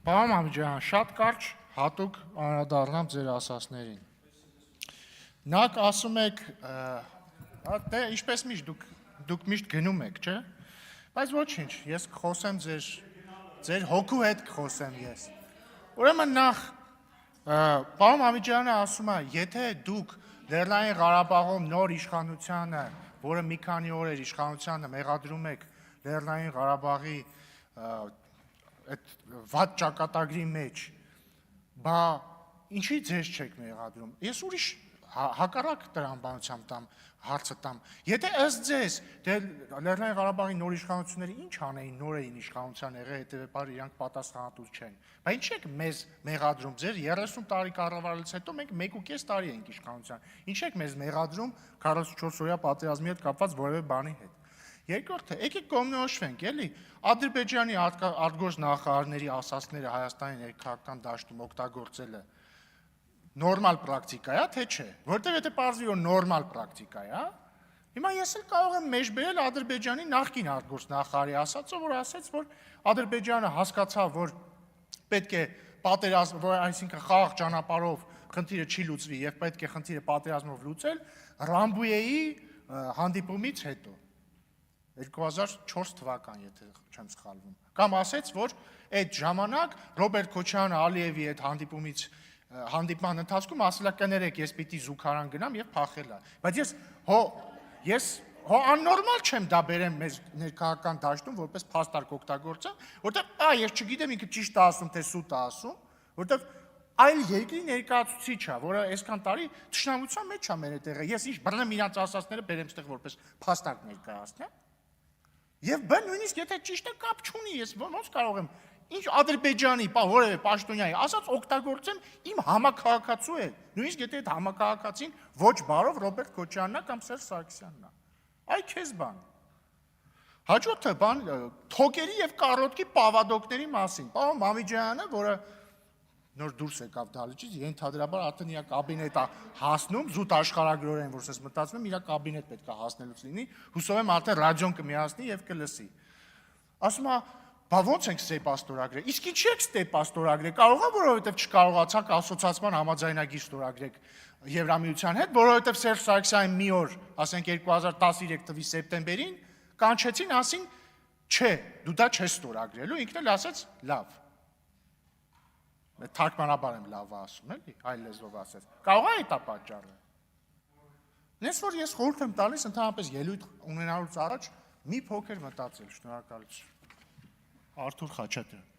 Պարոն Մամիջյան, շատ կարճ հատուկ անդրադառնամ ձեր ասածներին։ Նախ ասում եք, դե ինչպես միշտ դուք միշտ գնում եք, չէ՞։ Բայց ոչինչ, ես կխոսեմ ձեր հոգու հետ կխոսեմ ես։ Ուրեմն նախ պարոն Մամիջյանը ասում է, եթե դուք Լեռնային Ղարաբաղում նոր իշխանությանը, որը մի քանի օր էր իշխանությանը մեղադրում եք Լեռնային Ղարաբաղի այդ վատ ճակատագրի մեջ, բա ինչի ձեզ չեք մեղադրում։ Ես ուրիշ հակառակ տրամաբանությամբ տամ հարցը տամ։ Եթե ըստ ձեզ դե Լեռնային Ղարաբաղի նոր իշխանությունները ինչ անեին, նոր էին իշխանության եղել, հետևաբար իրանք պատասխանատու չեն։ Բա ինչ եք մեզ մեղադրում, ձեր 30 տարի կառավարելուց հետո մենք 1.5 տարի ենք իշխանության։ Ինչ եք մեզ մեղադրում 44-օրյա պատերազմի հետ կապված որևէ բանի հետ։ Երկրորդը, եկեք կողմնորոշվենք, էլի, Ադրբեջանի արտգործ նախարարների ասածները Հայաստանի ներքաղաքական դաշտում օգտագործելը նորմալ պրակտիկա է, թե չէ, որտեղ եթե պարզվի որ նորմալ պրակտիկա է, հիմա ես էլ կարող եմ մեջբերել Ադրբեջանի նախկին արտգործ նախարարի ասածը, որ ասաց, որ Ադրբեջանը հասկացավ, որ պետք է պատերազմ, որ այսինքն խաղաղ ճանապարհով խնդիրը չի լուծվի եւ պետք է խնդիրը պատերազմով լուծել Ռամբույեի հանդիպումից հետո 2004 թվական, եթե չեմ սխալվում, կամ ասեց, որ այդ ժամանակ Ռոբերտ Քոչարյանը Ալիևի այդ հանդիպման ընթացքում ասել է կներեք, ես պիտի զուգարան գնամ եւ փախելա, բայց ես աննորմալ չեմ դա բերեմ մեր ներքաղաքական դաշտում որպես փաստարկ օգտագործեմ, որտեղ ես չգիտեմ ինքը ճիշտ է ասում թե սուտ է ասում, որտեղ այլ երկրի ներկայացուցիչ է, որը այսքան տարի թշնամության մեջ է մեր այդտեղը, ես ինչ բռնեմ իրանց ասածները բերեմ ստեղ որպես փաստարկ ներկայացնեմ։ Եվ բը նույնիսկ եթե ճիշտ է կապ չունի, ես ոնց կարող եմ ինչ Ադրբեջանի, որևէ պաշտոնյայի ասած օգտագործեմ իմ համակարգացու է, նույնիսկ եթե այդ համակարգացին ոչ բարով Ռոբերտ Քոչարյանն է կամ Սերժ Սարգսյանն է։ Այ քեզ բան։ Հաջորդը բան թոկերի եւ կարոտկի պավադոկների մասին։ Պարոն Մամիջյանը, որը նոր դուրս եկավ դահլիճից, ենթադրաբար արդեն իր կաբինետ է հասնում, զուտ աշխարհագրորեն, որ ասես մտածում եմ, իր կաբինետ պետք է հասնելուց լինի, հուսով եմ արդեն ռադիոն կմիացնի եւ կլսի։ Ասում է, բա ո՞նց ենք ստեպ ստորագրել։ Իսկ ինչի եք ստեպ ստորագրել։ Կարող է, որովհետեւ չկարողացաք ասոցիացիան համաձայնագիր ստորագրել Եվրամիության հետ, որովհետեւ Սերժ Սարգսյանին մի օր, ասենք 2013 թվականի սեպտեմբերին, կանչեցին, ասին, չէ, դու դա չես ստորագրելու, ինքն էլ ասաց, լավ։ Թարգմանաբար եմ լավ ասում, էլի, այլ լեզվով ասես։ Կարող է դա պատճառը։ Նես որ ես խորհուրդ եմ տալիս ընդհանրապես ելույթ ունենալուց առաջ մի փոքր մտածել, շնորհակալություն։ Արթուր Խաչատրյան